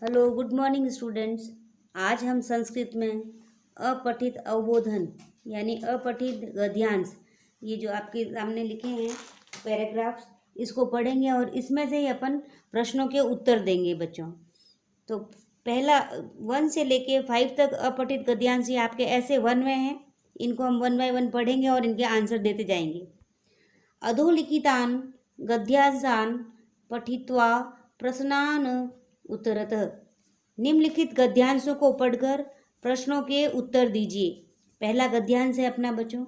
Hello good morning students. आज हम संस्कृत में अपठित अवबोधन यानी अपठित गद्यांश, ये जो आपके सामने लिखे हैं पैराग्राफ्स, इसको पढ़ेंगे और इसमें से ही अपन प्रश्नों के उत्तर देंगे बच्चों। तो पहला 1 से लेके 5 तक अपठित गद्यांश ये आपके ऐसे 1 में हैं। इनको हम 1 बाय 1 पढ़ेंगे और इनके आंसर देते जाएंगे। अधोलिखितान गद्यांशान पठित्वा प्रश्नान उत्तरतः। निम्नलिखित गद्यांशों को पढ़कर प्रश्नों के उत्तर दीजिए। पहला गद्यांश है अपना बच्चों,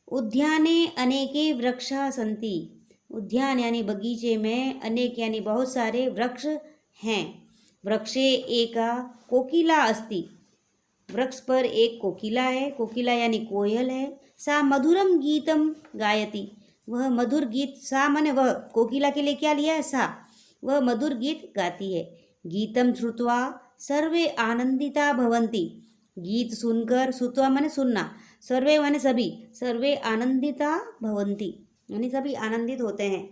उद्याने अनेके वृक्षा सन्ति। उद्यान यानी बगीचे में अनेक यानी बहुत सारे वृक्ष हैं। वृक्षे एका कोकिला अस्ति। वृक्ष पर एक कोकिला है। कोकिला यानी कोयल है। सा मधुरम गीतम गायति। वह मधुर गीत, सा माने वह, कोकिला के लिए क्या लिया है, सा, वह मधुर गीत गाती है। गीतम श्रुत्वा सर्वे आनंदिता भवन्ति। गीत सुनकर, श्रुत्वा माने सुनना, सर्वे माने सभी, सर्वे आनंदिता भवन्ति यानी सभी आनंदित होते हैं।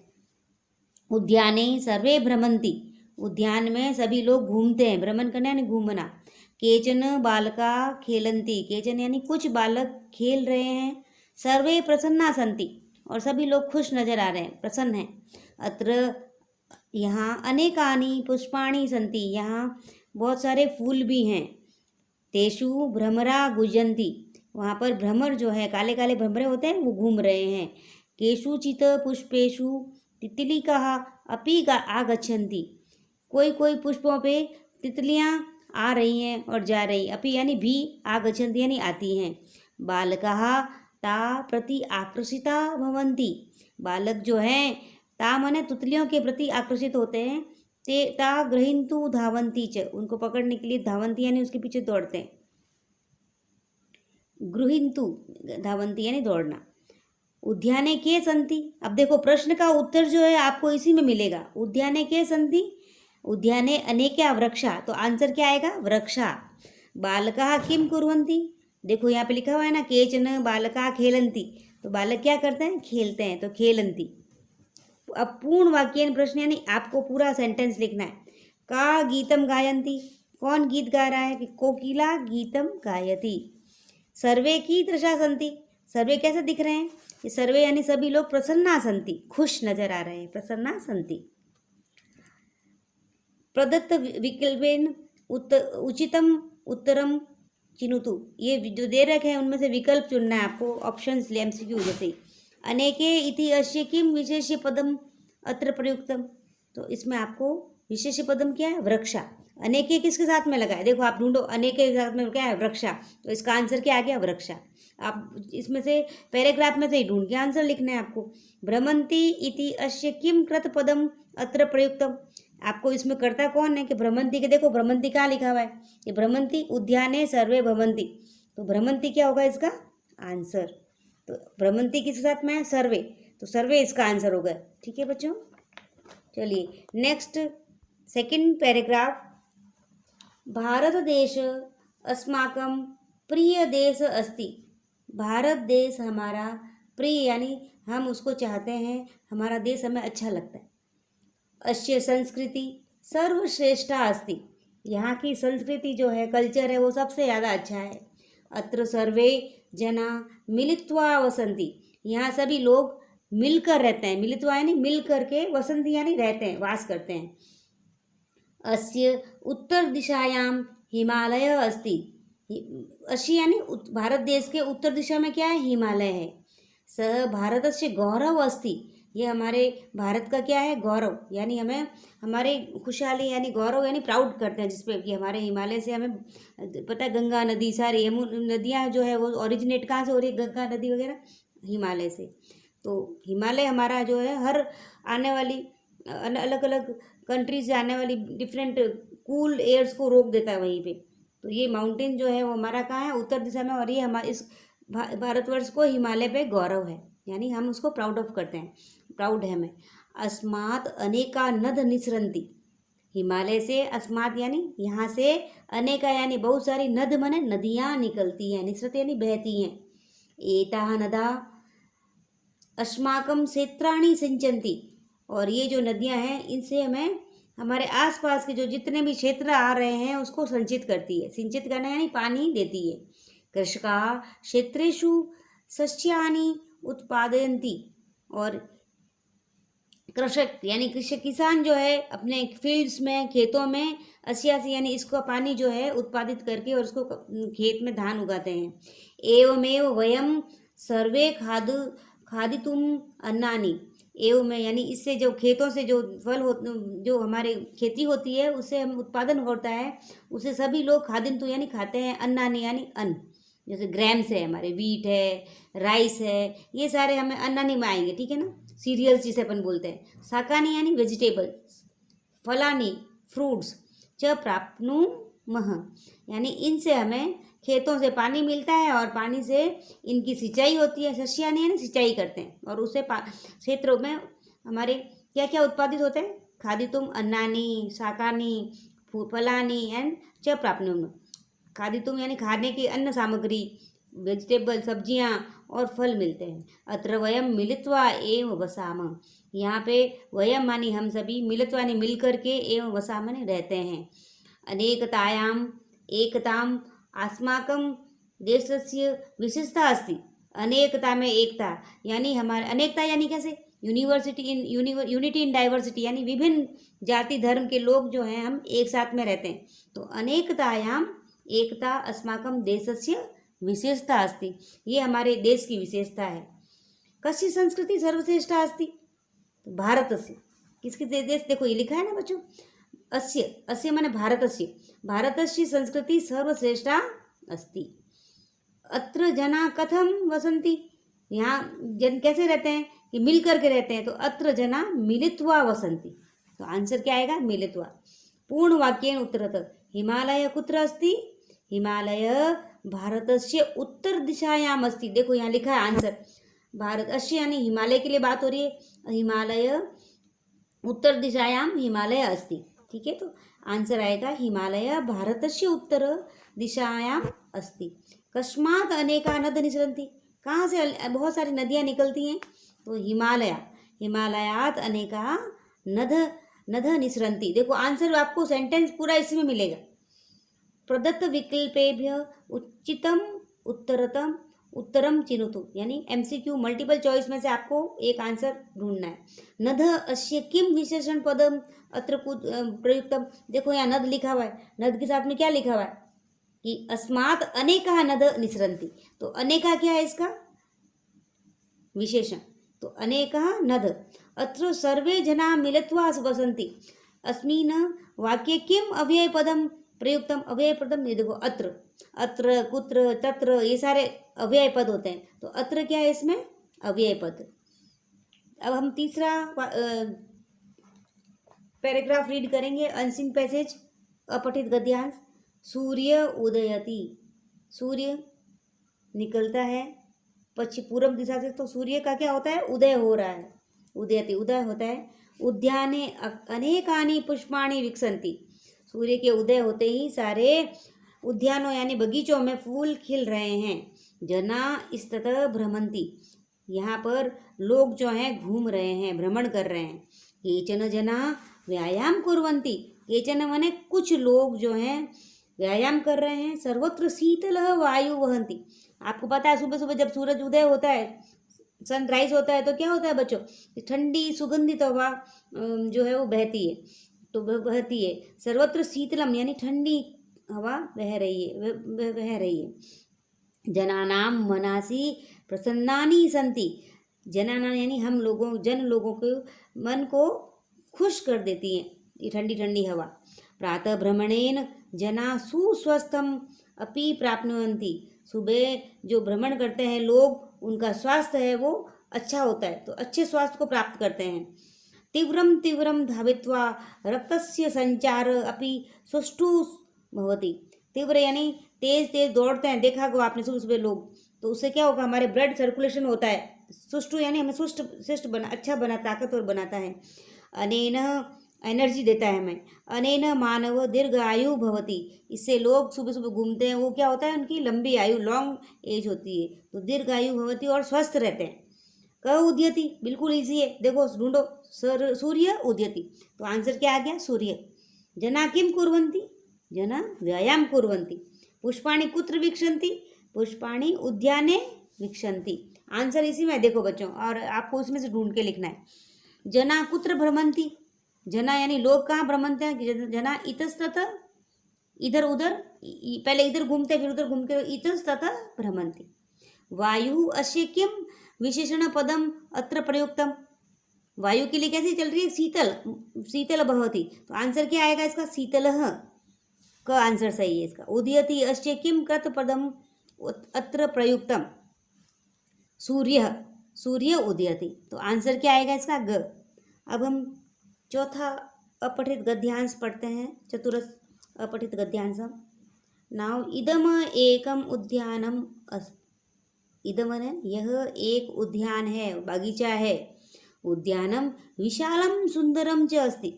उद्याने सर्वे भ्रमन्ति। उद्यान में सभी लोग घूमते हैं। भ्रमण करना यानी घूमना। केचन बालका खेलन्ति। केचन यानी कुछ बालक खेल रहे हैं। सर्वे प्रसन्ना सन्ति और सभी लोग खुश नजर आ रहे हैं, प्रसन्न हैं। अत्र यहाँ अनेकानि पुष्पाणि सन्ति। यहाँ बहुत सारे फूल भी हैं। तेषु भ्रमरा गुंजन्ति। वहाँ पर भ्रमर जो है, काले काले भ्रमरे होते हैं, वो घूम रहे हैं। केषुचित् पुष्पेषु तितलिकाः अपि आगच्छन्ति। कोई कोई पुष्पों पे तितलियाँ आ रही हैं और जा रही, अपि यानी भी, आगच्छन्ति यानी आती हैं। बालकाः ता प्रति आकर्षिता भवन्ति। बालक जो हैं, ता माने तितलियों के प्रति आकर्षित होते हैं। ते ता गृहीन्तु धावन्ति च। उनको पकड़ने के लिए धावन्ति यानी उसके पीछे दौड़ते हैं। गृहीन्तु धावन्ति यानी दौड़ना। उद्याने के सन्ति। अब देखो प्रश्न का उत्तर जो है आपको इसी में मिलेगा। उद्याने के सन्ति, उद्याने अनेका वृक्षा, तो आंसर क्या आएगा, वृक्षा। बालकाः किं कुर्वन्ति। देखो यहाँ पे लिखा हुआ है ना, केचन बालकाः खेलन्ति, तो बालक क्या करते हैं, खेलते हैं, तो खेलन्ति। अब पूर्ण वाक्य प्रश्न यानी आपको पूरा सेंटेंस लिखना है। का गीतम गायन्ति, कौन गीत गा रहा है, कि कोकिला गीतम गायति। सर्वे कीदृशा सन्ति। सर्वे कैसे दिख रहे हैं, ये सर्वे यानी सभी लोग प्रसन्ना सन्ति, खुश नजर आ रहे हैं, प्रसन्ना सन्ति। प्रदत्त विकल्पेन उचितम उत्तरम चिनुतु। ये जो दे रखे हैं उनमें से विकल्प चुनना है आपको, ऑप्शंस ले, एमसीक्यू जैसे। अनेके इति अस्य किम विशेष्य पदम अत्र प्रयुक्तम। तो इसमें आपको विशेष्य पदम क्या है, वृक्षा। अनेके किसके साथ में लगा है, देखो आप ढूंढो, अनेके के साथ में क्या है, वृक्षा, तो इसका आंसर क्या आ गया, वृक्षा। आप इसमें से पैराग्राफ में से ही ढूंढ के आंसर लिखना है आपको। भ्रमन्ति इति अस्य किम कृत पदम अत्र प्रयुक्तम। आपको इसमें करता कौन है, कि भ्रमन्ति के, देखो भ्रमन्ति कहाँ लिखा हुआ है, कि भ्रमन्ति उद्याने सर्वे भ्रमन्ति, तो भ्रमन्ति क्या होगा इसका आंसर। तो भ्रमन्ति किसके साथ में है, सर्वे, तो सर्वे इसका आंसर होगा। ठीक है बच्चों, चलिए नेक्स्ट सेकंड पैराग्राफ। भारत देश अस्माकं प्रिय देश अस्ति। भारत देश हमारा प्रिय यानी हम उसको चाहते हैं, हमारा देश हमें अच्छा लगता है। अस्य संस्कृति सर्वश्रेष्ठा अस्ति। यहाँ की संस्कृति जो है, कल्चर है, वो सबसे ज़्यादा अच्छा है। अत्र सर्वे जना मिलित्वा वसन्ति। यहाँ सभी लोग मिलकर रहते हैं। मिलित्वा यानी मिल करके, वसन्ति यानी रहते हैं, वास करते हैं। अस्य उत्तर दिशायां हिमालय अस्ति। अस्य यानी भारत देश के उत्तर दिशा में क्या है, हिमालय है। स भारतस्य गौरव अस्ति। ये हमारे भारत का क्या है, गौरव, यानी हमें हमारे खुशहाली यानी गौरव यानी प्राउड करते हैं जिसपे, कि हमारे हिमालय से हमें पता है, गंगा नदी, सारी नदियाँ जो है वो ओरिजिनेट कहाँ से हो रही है, गंगा नदी वगैरह हिमालय से। तो हिमालय हमारा जो है, हर आने वाली अलग अलग कंट्री से आने वाली डिफरेंट कूल एयर्स को रोक देता है वहीं पे। तो ये माउंटेन जो है वो हमारा कहाँ है, उत्तर दिशा में, और ये हमारे इस भारतवर्ष को हिमालय पे गौरव है, यानी हम उसको प्राउड ऑफ करते हैं, प्राउड है हमें। अस्मात् अनेका नद निसरन्ति। हिमालय से, अस्मात् यानी यहाँ से, अनेका यानी बहुत सारी, नद माने नदियाँ निकलती हैं, निसरत यानी बहती हैं। एताः नदा अस्माकं क्षेत्राणि सिंचन्ति। और ये जो नदियाँ हैं, इनसे हमें हमारे आसपास के जो जितने भी क्षेत्र आ रहे हैं उसको संचित करती है। सिंचित करना यानी पानी देती है। कृषकाः क्षेत्रेषु सस्यानि उत्पादयन्ति, और कृषक यानी कृषक किसान जो है अपने फील्ड्स में, खेतों में अस्यासी यानी इसको पानी जो है उत्पादित करके और उसको खेत में धान उगाते हैं। एवमेव वयम सर्वे खादितुम अन्नानि, एवं में यानी इससे जो खेतों से जो फल हो, जो हमारे खेती होती है उससे हम उत्पादन होता है, उसे सभी लोग खादिन्तु यानी खाते हैं, अन्नानि यानी अन्न। जैसे ग्रैम्स है, हमारे वीट है, राइस है, ये सारे हमें अन्नानि में आएंगे, ठीक है ना। सीरियल्स जिसे अपन बोलते हैं। शाकानि यानी वेजिटेबल्स, फलानी फ्रूट्स, च प्राप्नुमः यानी इनसे हमें खेतों से पानी मिलता है और पानी से इनकी सिंचाई होती है। सस्यानि यानी सिंचाई करते हैं और उससे क्षेत्रों में हमारे क्या क्या उत्पादित होते हैं, खादितुम अन्नानि, शाकानि, फलानी एंड च प्राप्नुमः। खादितुम यानी खाने की अन्न सामग्री, वेजिटेबल सब्जियां और फल मिलते हैं। अत्र वयम मिलित्वा एव वसाम, यहाँ पे वयम मानी हम सभी, मिलित्वा यानी मिल करके, एवं वसाम मानी रहते हैं। अनेकतायाम एकताम अस्माकं देशस्य विशेषता अस्ति। अनेकता में एकता यानी हमारे, अनेकता यानी कैसे, university in unity in diversity यानी विभिन्न जाति धर्म के लोग जो हैं हम एक साथ में रहते हैं। तो अनेकतायाम एकता अस्माकं देशस्य विशेषता अस्ति, ये हमारे देश की विशेषता है। कस्य संस्कृति सर्वश्रेष्ठा अस्ति, तो भारतस्य, किसकी देश, देखो ये लिखा है ना बच्चों, अस्य, अस्य माने भारतस्य, भारतस्य संस्कृति सर्वश्रेष्ठा अस्ति। अत्र जना कथम वसंती, यहाँ जन कैसे रहते हैं कि मिल करके रहते हैं, तो अत्र जना मिलित्वा वसंती, तो आंसर क्या आएगा, मिलित्वा। पूर्ण वाक्येन उत्तरतः हिमालय कुत्र अस्ति, हिमालय भारतस्य उत्तर दिशायाम अस्ति, देखो यहाँ लिखा है आंसर, भारत अस्य यानी हिमालय के लिए बात हो रही है, हिमालय उत्तर दिशायाम हिमालय अस्ति, ठीक है। तो आंसर आएगा हिमालय भारतस्य उत्तर दिशायाम अस्ति। कस्मात् अनेका नद निसरन्ति, कहाँ से बहुत सारी नदियाँ निकलती हैं, तो हिमालय, हिमालयात अनेका नद नद निसरन्ति, देखो आंसर आपको सेंटेंस पूरा इसी में मिलेगा। प्रदत्त विकल्पेभ्य उचितम उत्तरम चिनुतु, यानी एमसीक्यू मल्टीपल चॉइस में से आपको एक आंसर ढूंढना है। नद अस्य किम विशेषण पदम अत्र प्रयुक्तम, देखो यहाँ नद लिखा हुआ है, नद के साथ में क्या लिखा हुआ है कि अस्मात् अनेका नद निसरन्ति, तो अनेका क्या है इसका विशेषण, तो अनेका नद। अत्र सर्वे जना मिलित्वा वसन्ति, अस्मिन् वाक्ये किम अव्यय पदम प्रयुक्तम, अव्यय पदम, ये देखो अत्र, अत्र कुत्र तत्र ये सारे अव्यय पद होते हैं, तो अत्र क्या है इसमें अव्यय पद। अब हम तीसरा पैराग्राफ रीड करेंगे, अनसीन पैसेज, अपठित गद्यांश। सूर्य उदयति, सूर्य निकलता है पश्चिम पूर्व दिशा से, तो सूर्य का क्या होता है, उदय हो रहा है, उदयति उदय होता है। उद्याने अनेकानि पुष्पाणि विकसन्ति, सूर्य के उदय होते ही सारे उद्यानों यानी बगीचों में फूल खिल रहे हैं। जना इस्ततः भ्रमन्ति, यहाँ पर लोग जो हैं घूम रहे हैं, भ्रमण कर रहे हैं। केचन जना व्यायाम कुर्वन्ति, केचन माने कुछ लोग जो हैं व्यायाम कर रहे हैं। सर्वत्र शीतलः वायु वहन्ति, आपको पता है सुबह सुबह जब सूरज उदय होता है, सनराइज होता है, तो क्या होता है बच्चों, ठंडी सुगंधित हवा जो है वो बहती है, तो बहती है। सर्वत्र शीतलम यानी ठंडी हवा बह रही है, बह रही है। जनानां मनासि प्रसन्नानि सन्ति, जनानां यानी हम लोगों, जन लोगों के मन को खुश कर देती है ये ठंडी ठंडी हवा। प्रातः भ्रमणेन जना सुस्वस्थम अपि प्राप्नुवन्ति, सुबह जो भ्रमण करते हैं लोग, उनका स्वास्थ्य है वो अच्छा होता है, तो अच्छे स्वास्थ्य को प्राप्त करते हैं। तीव्रम तीव्रम धावित्वा रक्तस्य संचार अपि सुष्ठु भवति, तीव्र यानी तेज तेज दौड़ते हैं, देखा होगा आपने सुबह सुबह लोग, तो उससे क्या होगा, हमारे ब्लड सर्कुलेशन होता है। सुष्ठु यानी हमें शिष्ट बना, अच्छा बना, ताकतवर बनाता है। अनेन एनर्जी देता है हमें। अनेन मानव दीर्घ आयु भवति, इससे लोग सुबह सुबह घूमते हैं, वो क्या होता है, उनकी लंबी आयु, लॉन्ग एज होती है, तो दीर्घ आयु भवति और स्वस्थ रहते हैं। क उद्यति, बिल्कुल इजी है, देखो ढूंढो, सूर्य उद्यति, तो आंसर क्या आ गया? सूर्य। जना किम कुर्वन्ति? जना व्यायाम कुर्वन्ति। पुष्पाणि कुत्र विक्षन्ति? पुष्पाणि उद्याने विक्षन्ति। आंसर इसी में देखो बच्चों, और आपको उसमें से ढूंढ के लिखना है। जना कुत्र भ्रमन्ति? जना यानी लोग कहाँ भ्रमणते हैं? जना इतस्ततः, इधर उधर, पहले इधर घूमते फिर उधर घूमते, इतस्ततः भ्रमन्ति। वायु अस्य किम विशेषण पदम अत्र प्रयुक्तम? वायु के लिए कैसी चल रही है? शीतल, शीतल भवति, तो आंसर क्या आएगा इसका? शीतलः, का आंसर सही है इसका। उदयति अस्य किम कृत पदम अत्र प्रयुक्तम? सूर्य, सूर्य उदयति, तो आंसर क्या आएगा इसका? ग। अब हम चौथा अपठित गद्यांश पढ़ते हैं, चतुरस अपठित गद्यांशम। नाउ इदम एकम उद्यानम इदम है यह एक उद्यान है, बागीचा है। उद्यानम विशालम सुंदरम च अस्ति,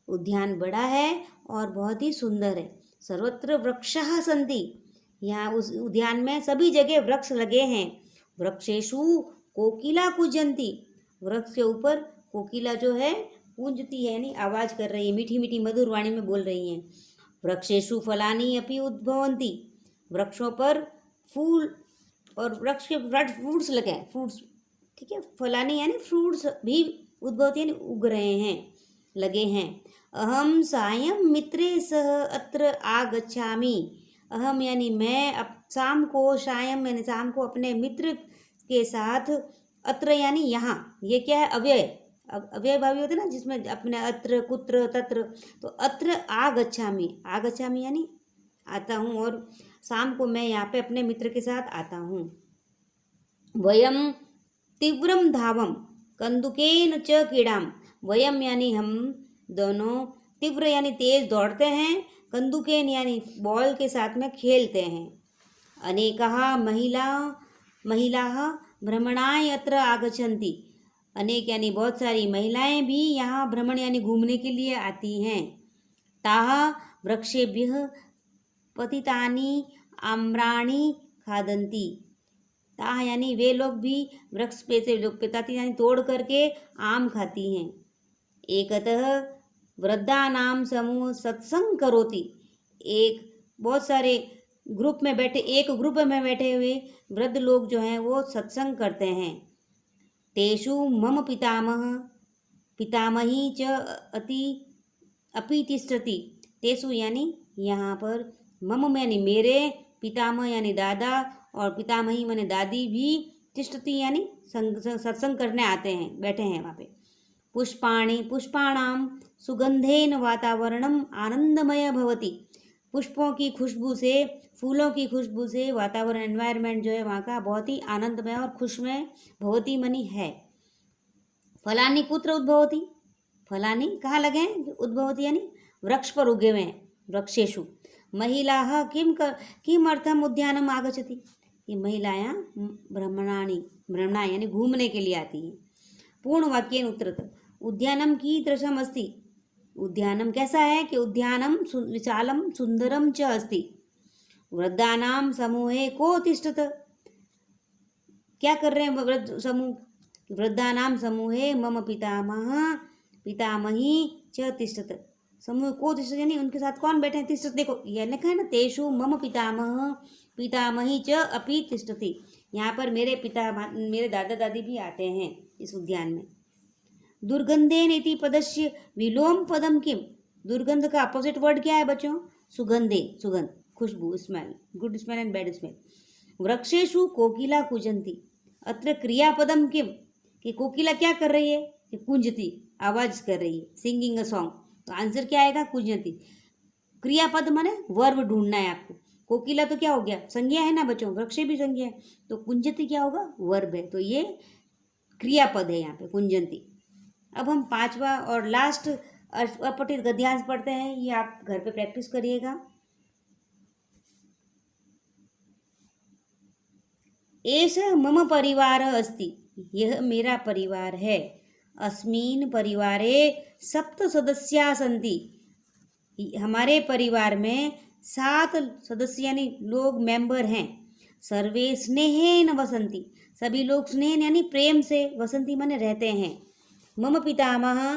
उद्यान बड़ा है और बहुत ही सुंदर है। सर्वत्र वृक्षाः सन्ति, यहाँ उस उद्यान में सभी जगह वृक्ष लगे हैं। वृक्षेषु कोकिला कूजन्ति, वृक्ष के ऊपर कोकिला जो है कूंजती है, यानी आवाज कर रही है, मीठी मीठी मधुर वाणी में बोल रही हैं। वृक्षेषु फलानि अपि उद्भवन्ति, वृक्षों पर फूल और वृक्ष के फ्रूट्स लगे हैं, फ्रूट्स, ठीक है। फलानि यानी फ्रूट्स भी उद्भवती यानी उग रहे हैं, लगे हैं। अहम सायं मित्रे सह अत्र आगच्छामि, अहम यानी मैं, अब शाम को, सायं यानी शाम को अपने मित्र के साथ, अत्र यानी यहाँ, ये क्या है? अव्यय, अब अव्यय भावी होते ना, जिसमें अपने अत्र, कुत्र, तत्र, तो अत्र आगच्छामि, आगच्छामि यानी आता हूँ, और शाम को मैं यहाँ पे अपने मित्र के साथ आता हूँ। वयम तीव्रम धावम कंदुकेन च क्रीडाम, वयम यानी हम दोनों, तीव्र यानी तेज दौड़ते हैं, कंदुकेन यानी बॉल के साथ में खेलते हैं। अनेकाः महिलाः भ्रमणाय अत्र आगच्छन्ति, अनेक यानी बहुत सारी महिलाएं भी यहाँ भ्रमण यानी घूमने के लिए आती हैं। ताः वृक्षेभ्यः पतितानि आम्राणि खादन्ति, ताः यानी वे लोग भी वृक्ष पे से लोग पिताती यानी तोड़ करके आम खाती हैं। एकतः वृद्धानाम समूह सत्संग करोति, एक बहुत सारे ग्रुप में बैठे, एक ग्रुप में बैठे हुए वृद्ध लोग जो हैं वो सत्संग करते हैं। तेषु मम पितामह पितामही च अपि तिष्ठति, तेषु यानी यहाँ पर, मम यानी मेरे, पितामह यानी दादा, और पितामही माने दादी भी, तिष्ठति यानी सत्संग करने आते हैं, बैठे हैं वहाँ पे। पुष्पाणाम सुगंधेन वातावरणम आनंदमय भवति, पुष्पों की खुशबू से, फूलों की खुशबू से वातावरण, एनवायरनमेंट जो है वहाँ का बहुत ही आनंदमय और खुशमय, भवती मनी है। फलानी कुत्र उद्भवती, फलानी कहाँ लगे हैं? उद्भवती यानी वृक्ष पर उगे हुए हैं, वृक्षेषु। महिलाः किमर्थम उद्यानम आगच्छति, ये महिलाएं भ्रमणा यानी घूमने के लिए आती हैं। पूर्ण वाक्येन उत्तरत, उद्यानम कीदृशम अस्ति, उद्यानम कैसा है? कि उद्यानम विशालम सुंदरम च अस्ति। वृद्धानाम समूहे को तिष्ठत, क्या कर रहे हैं वृद्ध समूह? वृद्धानाम समूहे मम पितामह पितामही च तिष्ठत, समूह को तिष्ठत यानी उनके साथ कौन बैठे हैं? तिष्ठत, देखो यह लिखा है ना, तेषु मम पितामह पितामही च अपि तिष्ठति, यहाँ पर मेरे पिता, मेरे दादा दादी भी आते हैं इस उद्यान में। दुर्गंधेन इति पदस्य विलोम पदम किम, दुर्गंध का अपोजिट वर्ड क्या है बच्चों? सुगंधे, सुगंध, खुशबू, smell, good smell and bad smell. वृक्षेषु कोकिला कूजन्ति, अत्र क्रियापदम किम, कि कोकिला क्या कर रही है? कि कूंजती, आवाज कर रही है, सिंगिंग अ सॉन्ग, तो आंसर क्या आएगा? कूजन्ति। क्रियापद माने वर्ब ढूंढना है आपको। कोकिला तो क्या हो गया? संज्ञा है ना बच्चों, वृक्षे भी संज्ञा है, तो कुंजती क्या होगा? वर्ब है, तो ये क्रियापद है यहाँ पे, कुंजंती। अब हम पांचवा और लास्ट अपठित गद्यांश पढ़ते हैं, ये आप घर पे प्रैक्टिस करिएगा। एष मम परिवार अस्ति, यह मेरा परिवार है। अस्मिन् परिवारे 7 सदस्या सन्ति, हमारे परिवार में 7 सदस्य यानी लोग, मेंबर हैं। सर्वे स्नेहेन वसन्ति, सभी लोग स्नेह यानी प्रेम से, वसंती माने रहते हैं। मम पितामह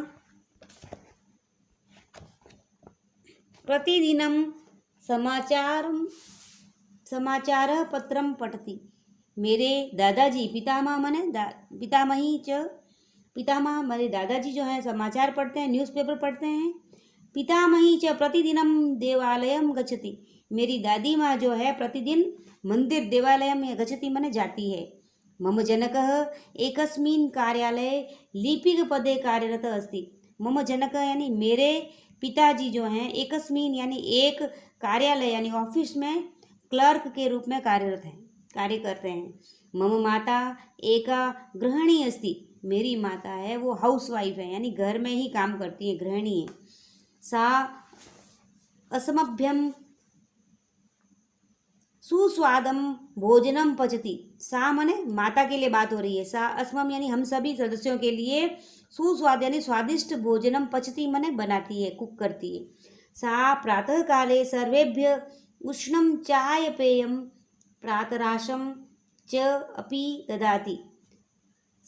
प्रतिदिनं समाचार पत्रम पठति। मेरे दादाजी, पितामह माने पितामही च, पितामह मेरे दादाजी जो है समाचार पढ़ते हैं, न्यूज़पेपर पढ़ते हैं। पितामही च प्रतिदिनं देवालयम गच्छति। मेरी दादी माँ जो है प्रतिदिन मंदिर देवालय में गच्छति माने जाती है। मम जनकः एकस्मिन् कार्यालये लिपिक पदे कार्यरत अस्ति। मम जनक यानी मेरे पिताजी जो हैं एकस्मिन् यानी एक कार्यालय यानी ऑफिस में क्लर्क के रूप में कार्य करते हैं। मम माता एका गृहिणी अस्ति। मेरी माता है वो हाउसवाइफ है यानी घर में ही काम करती है, गृहिणी है। सा असमभ्यम सुस्वादम भोजनम पचती। सा माने माता के लिए बात हो रही है। सा असमम यानी हम सभी सदस्यों के लिए सुस्वाद यानी स्वादिष्ट भोजनम पचती माने बनाती है, कुक करती है। सा प्रातः काले सर्वेभ्य उष्णम चाय पेयम प्रातराशम च अपि ददाति।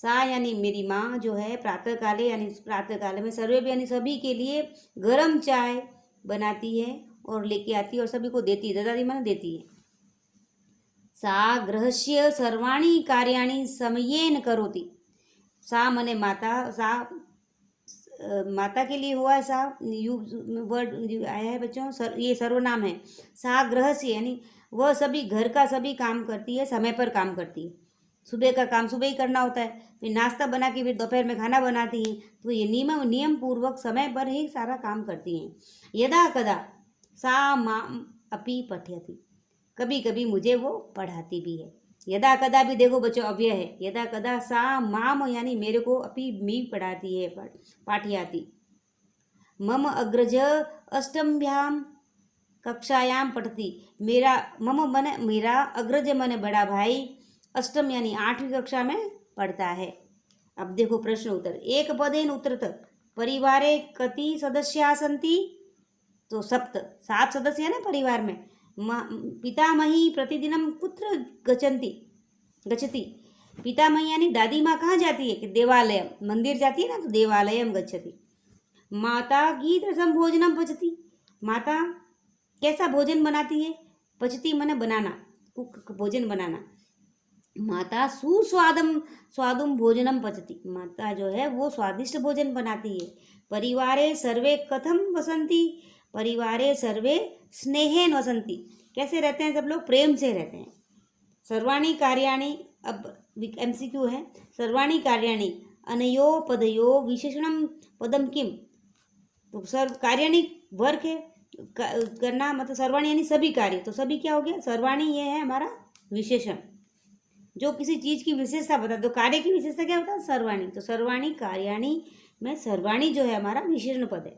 सा यानी मेरी माँ जो है प्रातः काले में सर्वेभ्य यानी सभी के लिए गरम चाय बनाती है और लेके आती है और सभी को देती है। ददाति माने देती है। सा गृहस्य सर्वाणि कार्याणि समयेन करोति। सा माने माता, सा माता के लिए हुआ है। सा वर्ड आया है बच्चों, ये सर्वनाम है। सा गृहस्य यानी वह सभी घर का सभी काम करती है, समय पर काम करती है। सुबह का काम सुबह ही करना होता है, फिर नाश्ता बना के फिर दोपहर में खाना बनाती हैं। तो ये नियम पूर्वक समय पर ही सारा काम करती हैं। यदा कदा सा माम अपि पठयति। कभी कभी मुझे वो पढ़ाती भी है। यदा कदा भी देखो बच्चों अव्यय है। यदा कदा सा माम यानी मेरे को अपि मी पढ़ाती है, पाठयाति। मम अग्रज अष्टम्याम कक्षायाम पढ़ती। मेरा अग्रज माने बड़ा भाई अष्टम यानी 8वीं कक्षा में पढ़ता है। अब देखो प्रश्न उत्तर। एक पदेन उत्तरत परिवारे कति सदस्याः सन्ति। तो 7 सदस्य है ना परिवार में। पितामही प्रतिदिनं कुत्र गच्छति। पितामही यानी दादी माँ कहाँ जाती है कि देवालय, मंदिर जाती है ना, तो देवालयम गच्छति। माता कीदृशं भोजनं पचति। माता कैसा भोजन बनाती है। पचती माने बनाना, कुक भोजन बनाना। माता स्वादुम भोजनम पचती। माता जो है वो स्वादिष्ट भोजन बनाती है। परिवारे सर्वे कथम वसंती। परिवारे सर्वे स्नेहेन वसंती। कैसे रहते हैं सब लोग, प्रेम से रहते हैं। सर्वाणि कार्याणि, अब MCQ है। सर्वाणि कार्याणि अनयो पदयो विशेषणम पदम किम। तो कार्याणि वर्ग है, करना मतलब सर्वाणि यानी सभी कार्य। तो सभी क्या हो गया, सर्वाणि ये है हमारा विशेषण जो किसी चीज़ की विशेषता बता। तो कार्य की विशेषता क्या होता है, सर्वाणि। तो सर्वाणि कार्याणि में सर्वाणि जो है हमारा विशेषण पद है।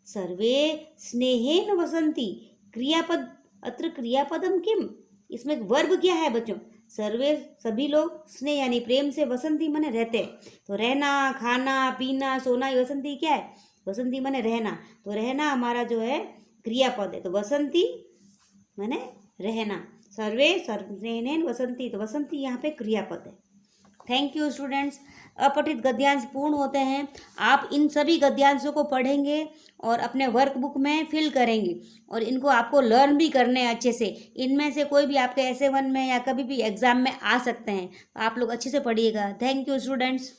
सर्वे स्नेहेन वसंती। क्रियापद, अत्र क्रियापदम किम, इसमें वर्ब क्या है बच्चों। सर्वे सभी लोग स्नेह यानी प्रेम से, वसंती माने रहते। तो रहना, खाना, पीना, सोना, ये वसंती क्या है, वसंती माने रहना। तो रहना हमारा जो है क्रियापद है। तो वसंती माने रहना। सर्वे स्नेहेन वसंती, तो वसंती यहाँ पे क्रियापद है। Thank you students. अपठित गद्यांश पूर्ण होते हैं। आप इन सभी गद्यांशों को पढ़ेंगे और अपने वर्कबुक में फिल करेंगे और इनको आपको लर्न भी करने हैं अच्छे से। इनमें से कोई भी आपके essay 1 में या कभी भी एग्ज़ाम में आ सकते हैं। आप लोग अच्छे से पढ़िएगा। Thank you students.